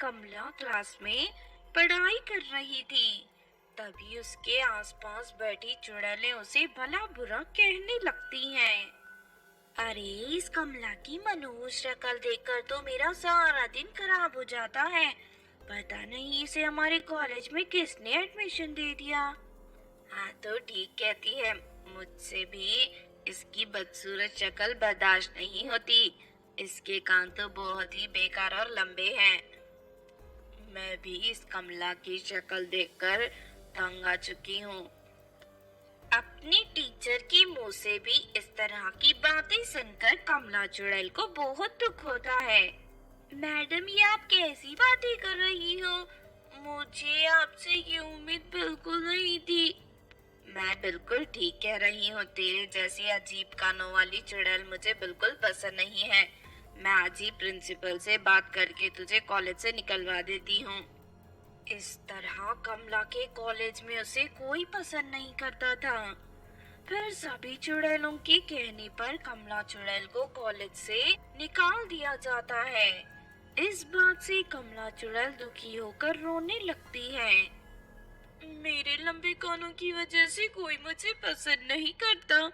कमला class में पढ़ाई कर रही थी। तभी उसके आसपास बैठी चुड़ैलें उसे भला बुरा कहने लगती हैं। अरे, इस कमला की मनहूस शक्ल देखकर तो मेरा सारा दिन खराब हो जाता है। पता नहीं इसे हमारे कॉलेज में किसने एडमिशन दे दिया। हाँ, तो ठीक कहती है। मुझसे भी इसकी बदसूरत शक्ल बर्दाश्त नहीं होती। इसके कान तो बहुत ही बेकार और लंबे हैं। मैं भी इस कमला की शक्ल देखकर तंग आ चुकी हूँ। अपनी टीचर के मुंह से भी इस तरह की बातें सुनकर कमला चुड़ैल को बहुत दुख होता है। मैडम, ये आप कैसी बातें कर रही हो? मुझे आपसे ये उम्मीद बिल्कुल नहीं थी। मैं बिल्कुल ठीक कह रही हूँ। तेरे जैसी अजीब कानों वाली चुड़ैल मुझे बिल्कुल पसंद नहीं है। मैं आज ही प्रिंसिपल से बात करके तुझे कॉलेज से निकलवा देती हूँ। इस तरह कमला के कॉलेज में उसे कोई पसंद नहीं करता था। फिर सभी चुड़ैलों के कहने पर कमला चुड़ैल को कॉलेज से निकाल दिया जाता है। इस बात से कमला चुड़ैल दुखी होकर रोने लगती है। मेरे लंबे कानों की वजह से कोई मुझे पसंद नहीं करता।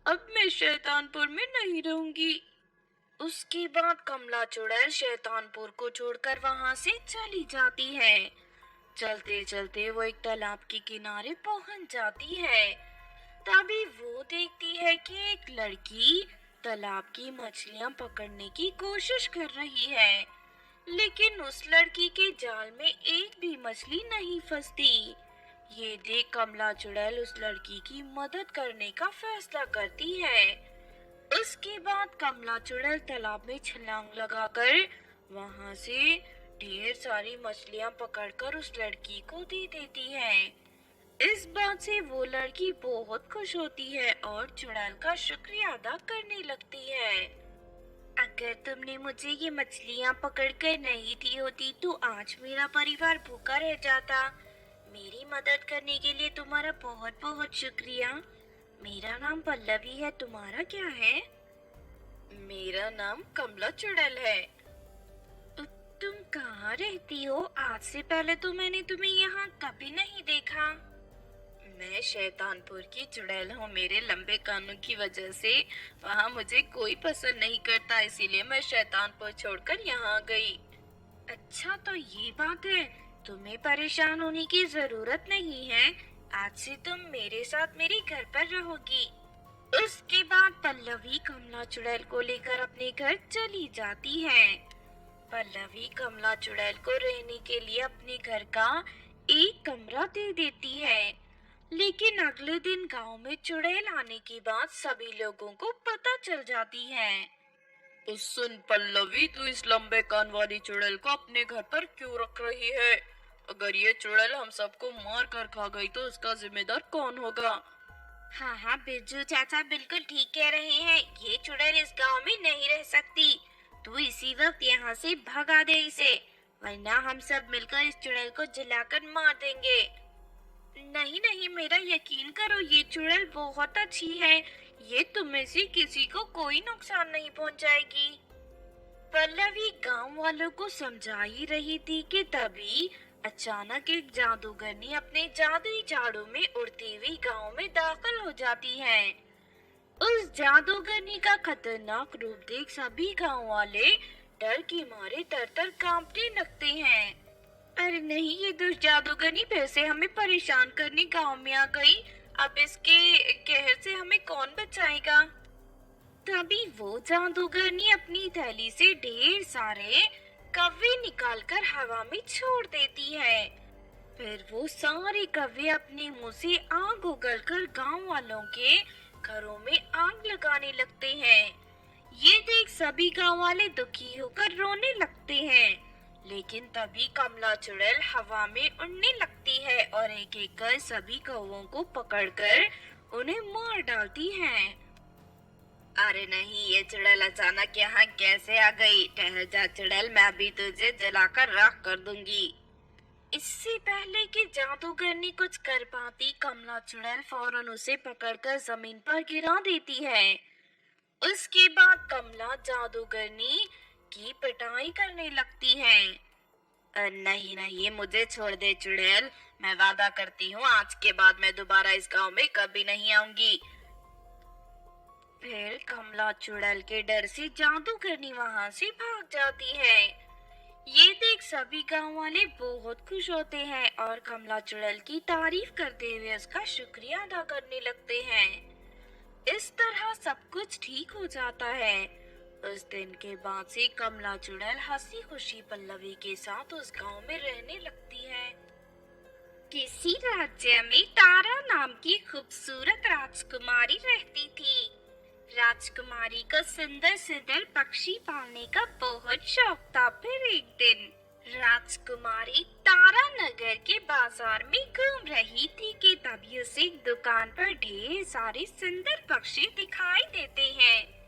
अब मैं शैतानपुर में नहीं रहूंगी। उसके बाद कमला चुड़ैल शैतानपुर को छोड़कर वहां से चली जाती है। चलते चलते वो एक तालाब के किनारे पहुंच जाती है। तभी वो देखती है कि एक लड़की तालाब की मछलियां पकड़ने की कोशिश कर रही है, लेकिन उस लड़की के जाल में एक भी मछली नहीं फंसती। ये देख कमला चुड़ैल उस लड़की की मदद करने का फैसला करती है। उसके बाद कमला चुड़ैल तालाब में छलांग लगाकर वहां से ढेर सारी मछलियां पकड़कर उस लड़की को दे देती है। इस बात से वो लड़की बहुत खुश होती है और चुड़ैल का शुक्रिया अदा करने लगती है। अगर तुमने मुझे ये मछलियां पकड़कर नहीं दी होती तो आज मेरा परिवार भूखा रह जाता। मेरी मदद करने के लिए तुम्हारा बहुत बहुत शुक्रिया। मेरा नाम पल्लवी है। तुम्हारा क्या है? मेरा नाम कमला चुड़ैल है। तुम कहाँ रहती हो? आज से पहले तो मैंने तुम्हें यहाँ कभी नहीं देखा। मैं शैतानपुर की चुड़ैल हूँ। मेरे लंबे कानों की वजह से वहाँ मुझे कोई पसंद नहीं करता, इसीलिए मैं शैतानपुर छोड़कर यहाँ आ गई। अच्छा, तो ये बात है। तुम्हें परेशान होने की जरूरत नहीं है। आज से तुम मेरे साथ मेरे घर पर रहोगी। उसके बाद पल्लवी कमला चुड़ैल को लेकर अपने घर चली जाती है। पल्लवी कमला चुड़ैल को रहने के लिए अपने घर का एक कमरा दे देती है। लेकिन अगले दिन गांव में चुड़ैल आने की बात सभी लोगों को पता चल जाती है। तो सुन पल्लवी, तू इस लंबे कान वाली चुड़ैल को अपने घर पर क्यों रख रही है? अगर ये चुड़ैल हम सबको मार कर खा गई तो उसका जिम्मेदार कौन होगा? हाँ हाँ, बिरजू चाचा बिल्कुल ठीक कह रहे हैं। ये चुड़ैल इस गांव में नहीं रह सकती। तू इसी वक्त यहाँ से भगा दे इसे, वरना हम सब मिलकर इस चुड़ैल को जलाकर मार देंगे। नहीं नहीं, मेरा यकीन करो, ये चुड़ैल बहुत अच्छी है। ये तुम में से किसी को कोई नुकसान नहीं पहुंचाएगी। पल्लवी गांव वालों को समझा ही रही थी कि तभी अचानक एक जादूगरनी अपने जादुई झाड़ू में उड़ती हुई गांव में दाखिल हो जाती है। उस जादूगरनी का खतरनाक रूप देख सभी गांव वाले डर के मारे तर-तर कांपने लगते हैं। अरे नहीं, ये दुष्ट जादूगरनी फिर से हमें परेशान करने गांव में आ गई। अब इसके कहर से हमें कौन बचाएगा? तभी वो जादूगरनी अपनी थैली से ढेर सारे कव्वे निकालकर हवा में छोड़ देती है। फिर वो सारे कव्वे अपने मुंह से आग उगलकर गांव वालों के घरों में आग लगाने लगते हैं। ये देख सभी गांव वाले दुखी होकर रोने लगते हैं। लेकिन तभी कमला चुड़ैल हवा में उड़ने लगती है और एक एक कर सभी कौवों को पकड़कर उन्हें मार डालती है। अरे नहीं, ये चुड़ैल अचानक यहाँ कैसे आ गई? ठहर जा चुड़ैल, मैं भी तुझे जलाकर राख कर दूंगी। इससे पहले कि जादूगरनी कुछ कर पाती, कमला चुड़ैल फौरन उसे पकड़कर जमीन पर गिरा देती है। उसके बाद कमला जादूगरनी की पिटाई करने लगती है। नहीं नहीं, मुझे छोड़ दे चुड़ैल। मैं वादा करती हूँ आज के बाद मैं दोबारा इस गांव में कभी नहीं आऊंगी। फिर कमला चुड़ैल के डर से जादूगरनी वहां से भाग जाती है। ये देख सभी गांव वाले बहुत खुश होते हैं और कमला चुड़ैल की तारीफ करते हुए उसका शुक्रिया अदा करने लगते हैं। इस तरह सब कुछ ठीक हो जाता है। उस दिन के बाद से कमला चुड़ैल हंसी खुशी पल्लवी के साथ उस गांव में रहने लगती है। किसी राज्य में तारा नाम की खूबसूरत राजकुमारी रहती थी। राजकुमारी को सुंदर सुंदर पक्षी पालने का बहुत शौक था। फिर एक दिन राजकुमारी तारा नगर के बाजार में घूम रही थी कि तभी उसे एक दुकान पर ढेर सारे सुंदर पक्षी दिखाई देते हैं।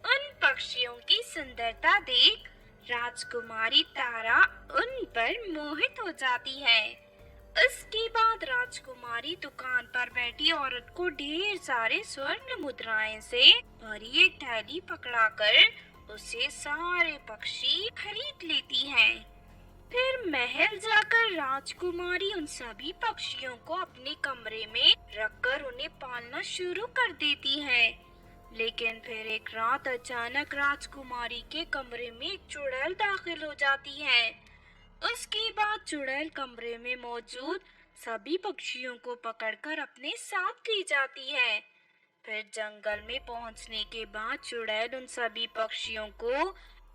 उन पक्षियों की सुंदरता देख राजकुमारी तारा उन पर मोहित हो जाती है। उसके बाद राजकुमारी दुकान पर बैठी औरत को ढेर सारे स्वर्ण मुद्राएं से भरी एक थैली पकड़ाकर उसे सारे पक्षी खरीद लेती है। फिर महल जाकर राजकुमारी उन सभी पक्षियों को अपने कमरे में रखकर उन्हें पालना शुरू कर देती है। लेकिन फिर एक रात अचानक राजकुमारी के कमरे में एक चुड़ैल दाखिल हो जाती है। उसके बाद चुड़ैल कमरे में मौजूद सभी पक्षियों को पकड़कर अपने साथ ले जाती है। फिर जंगल में पहुंचने के बाद चुड़ैल उन सभी पक्षियों को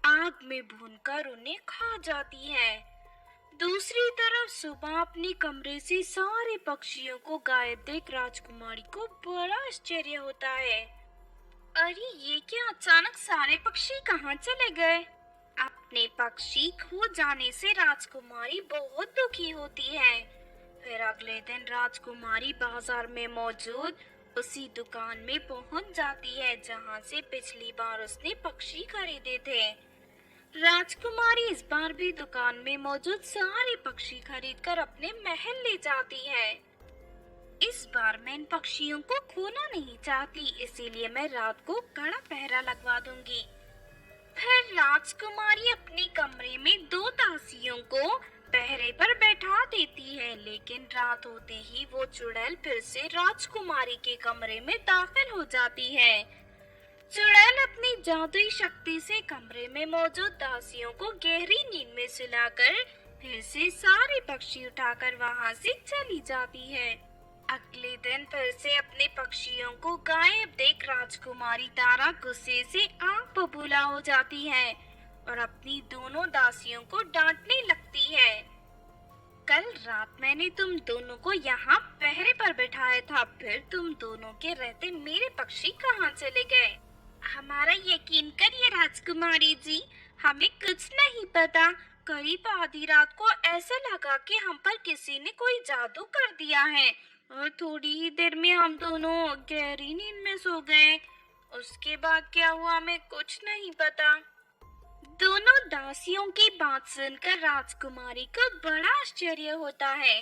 आग में भूनकर उन्हें खा जाती है। दूसरी तरफ सुबह अपने कमरे से सारे पक्षियों को गायब देख राजकुमारी को बड़ा आश्चर्य होता है। अरे ये क्या, अचानक सारे पक्षी कहाँ चले गए? अपने पक्षी खो जाने से राजकुमारी बहुत दुखी होती है। फिर अगले दिन राजकुमारी बाजार में मौजूद उसी दुकान में पहुंच जाती है जहां से पिछली बार उसने पक्षी खरीदे थे। राजकुमारी इस बार भी दुकान में मौजूद सारे पक्षी खरीदकर अपने महल ले जाती है। इस बार मैं इन पक्षियों को खोना नहीं चाहती, इसीलिए मैं रात को कड़ा पहरा लगवा दूंगी। फिर राजकुमारी अपने कमरे में दो दासियों को पहरे पर बैठा देती है, लेकिन रात होते ही वो चुड़ैल फिर से राजकुमारी के कमरे में दाखिल हो जाती है। चुड़ैल अपनी जादुई शक्ति से कमरे में मौजूद दासियों को गहरी नींद में सुलाकर फिर से सारे पक्षी उठाकर वहां से चली जाती है। अगले दिन फिर से अपने पक्षियों को गायब देख राजकुमारी तारा गुस्से से आग बबूला हो जाती है और अपनी दोनों दासियों को डांटने लगती है। कल रात मैंने तुम दोनों को यहाँ पहरे पर बिठाया था, फिर तुम दोनों के रहते मेरे पक्षी कहाँ चले गए? हमारा यकीन करिए राजकुमारी जी, हमें कुछ नहीं पता। करीब आधी रात को ऐसा लगा कि हम पर किसी ने कोई जादू कर दिया है और थोड़ी ही देर में हम दोनों गहरी नींद में सो गए। उसके बाद क्या हुआ हमें कुछ नहीं पता। दोनों दासियों की बात सुनकर राजकुमारी को बड़ा आश्चर्य होता है।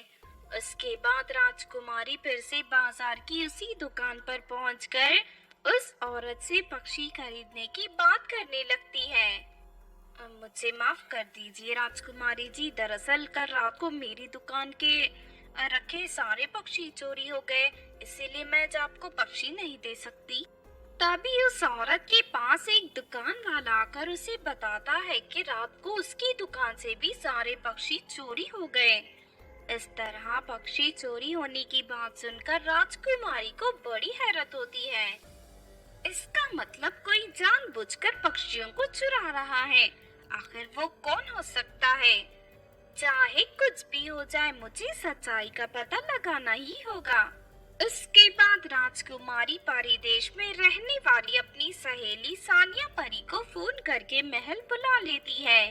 उसके बाद राजकुमारी फिर से बाजार की उसी दुकान पर पहुंचकर उस औरत से पक्षी खरीदने की बात करने लगती है। मुझे माफ कर दीजिए राजकुमारी जी, दरअसल कल रात को मेरी दुकान के रखे सारे पक्षी चोरी हो गए, इसीलिए मैं आज आपको पक्षी नहीं दे सकती। तभी उस औरत के पास एक दुकान वाला आकर उसे बताता है कि रात को उसकी दुकान से भी सारे पक्षी चोरी हो गए। इस तरह पक्षी चोरी होने की बात सुनकर राजकुमारी को बड़ी हैरत होती है। इसका मतलब कोई जानबूझकर पक्षियों को चुरा रहा है। आखिर वो कौन हो सकता है? चाहे कुछ भी हो जाए, मुझे सच्चाई का पता लगाना ही होगा। उसके बाद राजकुमारी परिदेश में रहने वाली अपनी सहेली सानिया परी को फोन करके महल बुला लेती है।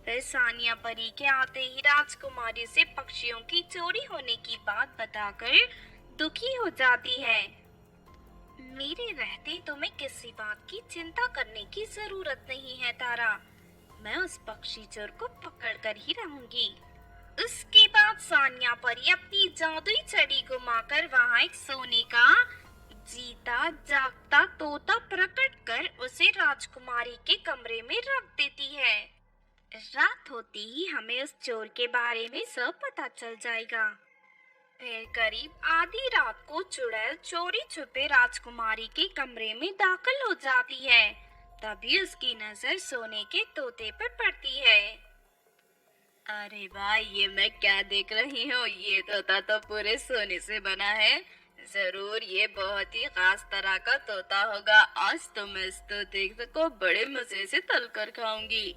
फिर सानिया परी के आते ही राजकुमारी से पक्षियों की चोरी होने की बात बताकर दुखी हो जाती है। मेरे रहते तुम्हें किसी बात की चिंता करने की जरूरत नहीं है तारा, मैं उस पक्षी चोर को पकड़ कर ही रहूंगी। उसके बाद सानिया परी अपनी जादुई छड़ी घुमाकर वहाँ एक सोने का जीता जागता तोता प्रकट कर उसे राजकुमारी के कमरे में रख देती है। रात होते ही हमें उस चोर के बारे में सब पता चल जाएगा। फिर करीब आधी रात को चुड़ैल चोरी छुपे राजकुमारी के कमरे में दाखिल हो जाती है। तभी उसकी नजर सोने के तोते पर पड़ती है। अरे भाई, ये मैं क्या देख रही हूँ? ये तोता तो पूरे सोने से बना है। जरूर ये बहुत ही खास तरह का तोता होगा। आज तो मैं इस तोते को बड़े मजे से तल कर खाऊंगी।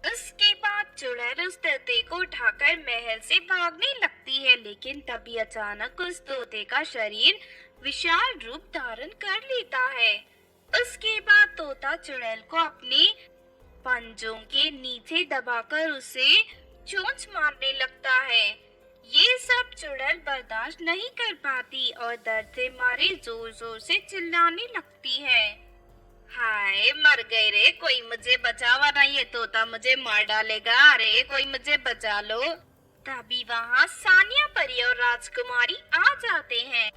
उसके बाद चुड़ैल उस तोते को उठाकर महल से भागने लगती है, लेकिन तभी अचानक उस तोते का शरीर विशाल रूप धारण कर लेता है। उसके बाद तोता चुड़ैल को अपने पंजों के नीचे दबाकर उसे चोंच मारने लगता है। ये सब चुड़ैल बर्दाश्त नहीं कर पाती और दर्द से मारे जोर जोर से चिल्लाने लगती है। हाय, मर गए रे, कोई मुझे बचा, वरना ये तोता मुझे मार डालेगा। अरे कोई मुझे बचा लो। तभी वहाँ सानिया परी और राजकुमारी आ जाते हैं।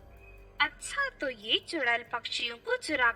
अच्छा, तो ये चुड़ैल पक्षियों को चुरा